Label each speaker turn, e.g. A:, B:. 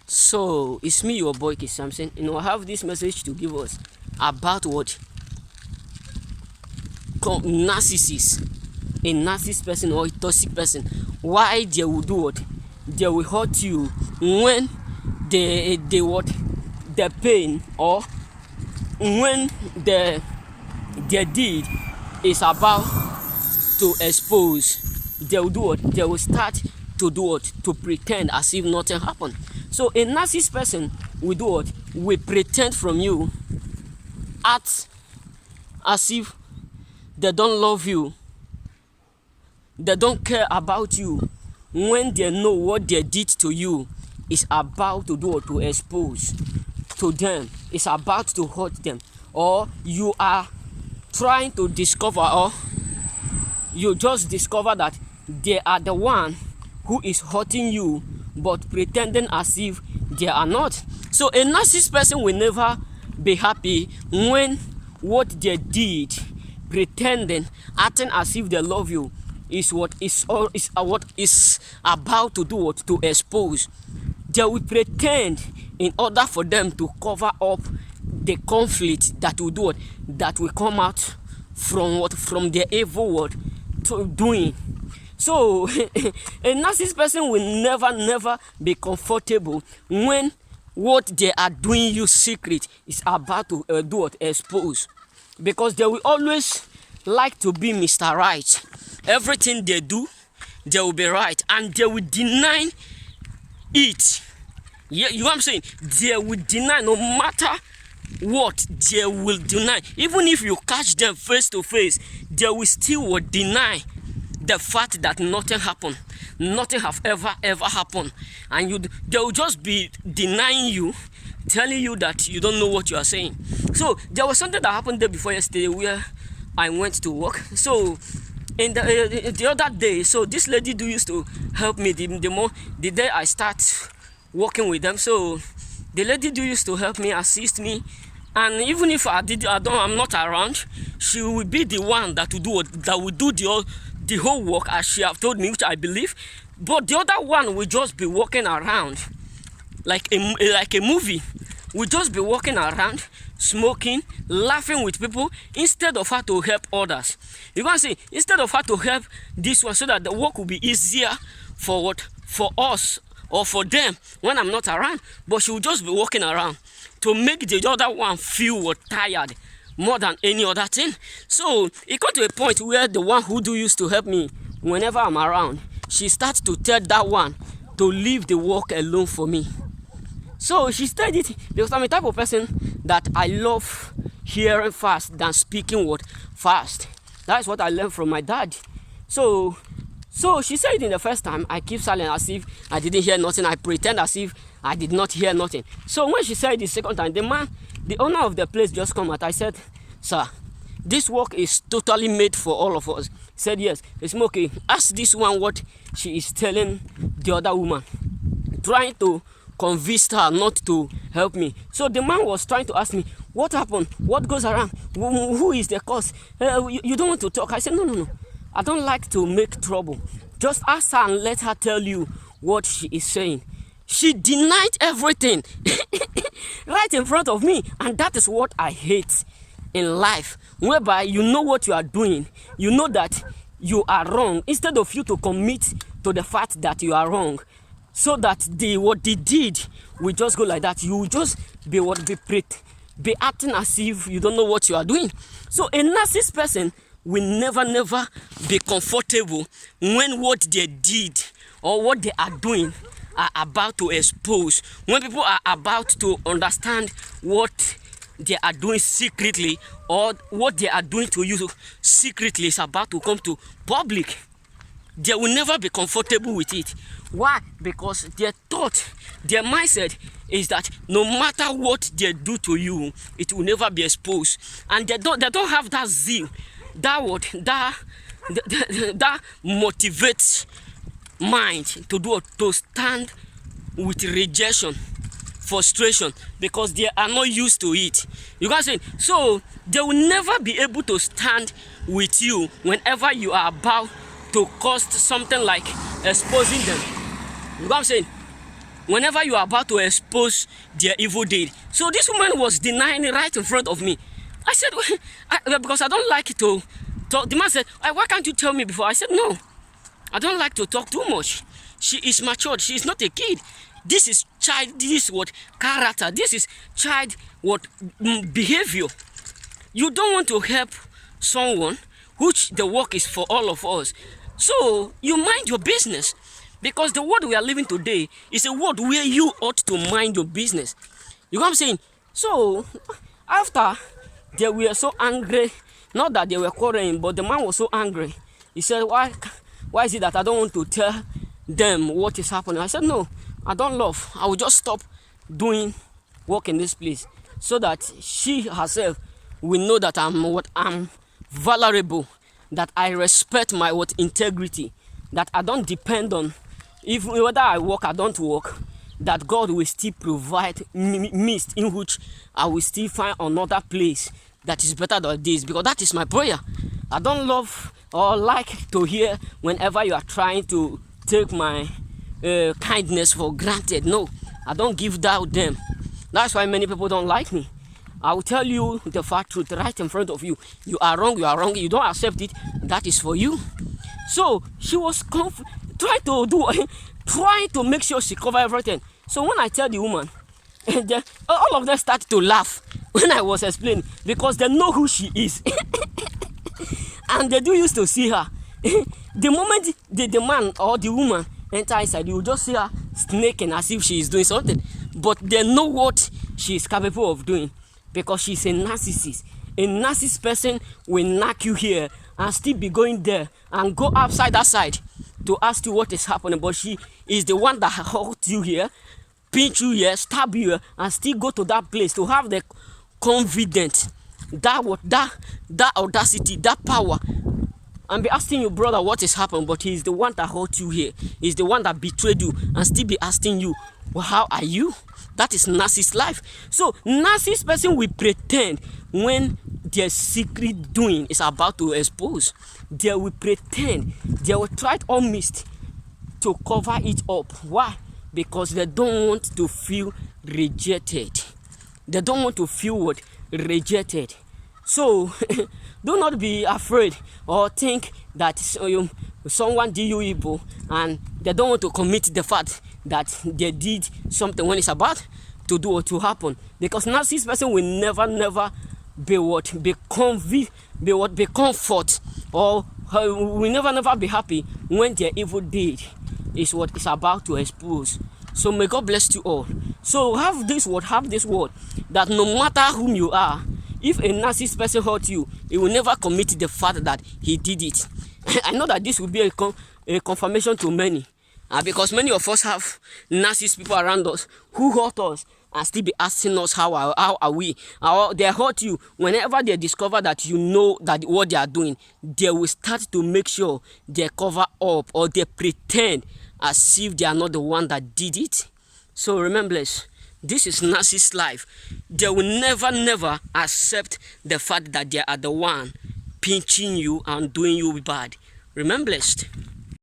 A: So it's me, your boy K Samson. I have this message to give us about what narcissist, a narcissist person or a toxic person. Why they will do what? They will hurt you when they what the pain or when their deed is about to expose. They will do what? They will start to do what? To pretend as if nothing happened. So a narcissist person will do what? Will pretend from you, act as if they don't love you, they don't care about you, when they know what they did to you is about to do or to expose to them, it's about to hurt them, or you are trying to discover, or you just discover that they are the one who is hurting you but pretending as if they are not. So a narcissist person will never be happy when what they did, pretending, acting as if they love you, is what is about to do what? To expose. They will pretend in order for them to cover up the conflict that will do what? That will come out from what? From their evil word to doing. So a narcissist person will never be comfortable when what they are doing you secret is about to do what? Expose. Because they will always like to be Mr. Right. Everything they do, they will be right, and they will deny it. Yeah, you know what I'm saying? They will deny, no matter what, they will deny. Even if you catch them face to face, they will still deny the fact that nothing happened, nothing have ever happened, and they will just be denying you, telling you that you don't know what you are saying. So there was something that happened there before yesterday where I went to work. So in the other day, so this lady used to help me the day I start working with them. So the lady used to help me, assist me, and even if I'm not around, she will be the one that will do the whole work as she have told me, which I believe. But the other one will just be walking around like a movie. We'll just be walking around, smoking, laughing with people, instead of her to help others. You can see, instead of her to help this one so that the work will be easier for us or for them when I'm not around, but she will just be walking around to make the other one feel tired more than any other thing. So it got to a point where the one who used to help me whenever I'm around, she starts to tell that one to leave the work alone for me. So she said it because I'm a type of person that I love hearing fast than speaking fast. That's what I learned from my dad. So she said it in the first time. I keep silent as if I didn't hear nothing. I pretend as if I did not hear nothing. So when she said it the second time, the owner of the place just come out. I said, "Sir, this work is totally made for all of us." He said, "Yes, it's okay. Ask this one what she is telling the other woman, trying to convinced her not to help me." So the man was trying to ask me, "What happened? What goes around? Who is the cause? You don't want to talk?" I said, No. I don't like to make trouble. Just ask her and let her tell you what she is saying." She denied everything right in front of me. And that is what I hate in life, whereby you know what you are doing. You know that you are wrong. Instead of you to commit to the fact that you are wrong, so that what they did will just go like that, you will just be acting as if you don't know what you are doing. So a narcissist person will never be comfortable when what they did or what they are doing are about to expose. When people are about to understand what they are doing secretly, or what they are doing to you secretly is about to come to public, they will never be comfortable with it. Why? Because their mindset is that no matter what they do to you, it will never be exposed. And they don't have that zeal, that motivates mind to stand with rejection, frustration, because they are not used to it. You guys say, so they will never be able to stand with you whenever you are about to cost something like exposing them. You know what I'm saying? whenever you are about to expose their evil deed. So this woman was denying it right in front of me. I said, because I don't like it to talk. The man said, why can't you tell me before? I said, no, I don't like to talk too much. She is matured. She is not a kid. This is child. This is what character. This is child what behavior. You don't want to help someone which the work is for all of us. So you mind your business, because the world we are living today is a world where you ought to mind your business. You know what I'm saying? So after they were so angry, not that they were quarreling, but the man was so angry. He said, why is it that I don't want to tell them what is happening? I said, no, I don't love. I will just stop doing work in this place so that she herself will know that I'm vulnerable, that I respect my integrity, that I don't depend on if whether I work, I don't work, that God will still provide means in which I will still find another place that is better than this, because that is my prayer. I don't love or like to hear whenever you are trying to take my kindness for granted. No, I don't give that them. That's why many people don't like me. I will tell you the fact truth right in front of you. You are wrong, you are wrong. You don't accept it, that is for you. So she was trying to make sure she cover everything. So when I tell the woman, all of them started to laugh when I was explaining, because they know who she is. And they do used to see her. The moment the man or the woman enter inside, you will just see her snaking as if she is doing something. But they know what she is capable of doing, because she's a narcissist. A narcissist person will knock you here and still be going there and go outside that side to ask you what is happening. But she is the one that hurt you here, pinch you here, stab you here, and still go to that place to have the confidence, that audacity, that power, and be asking you, brother, what is happening. But he is the one that hurt you here. He's the one that betrayed you, and still be asking you, well, how are you? That is narcissist life. So narcissist person will pretend when their secret doing is about to expose. They will pretend. They will try all mist to cover it up. Why? Because they don't want to feel rejected. They don't want to feel what? Rejected. So do not be afraid or think that someone did you evil and they don't want to commit the fact that they did something when it's about to do or to happen. Because narcissist person will never be comfort, or will never be happy when their evil deed is what is about to expose. So may God bless you all. So have this word that no matter whom you are, if a narcissist person hurt you, he will never commit the fact that he did it. I know that this will be a confirmation to many, because many of us have narcissist people around us who hurt us and still be asking us how are we. They hurt you. Whenever they discover that you know that what they are doing, they will start to make sure they cover up or they pretend as if they are not the one that did it. So remember this is narcissist life. They will never accept the fact that they are the one pinching you and doing you bad. Remember blessed.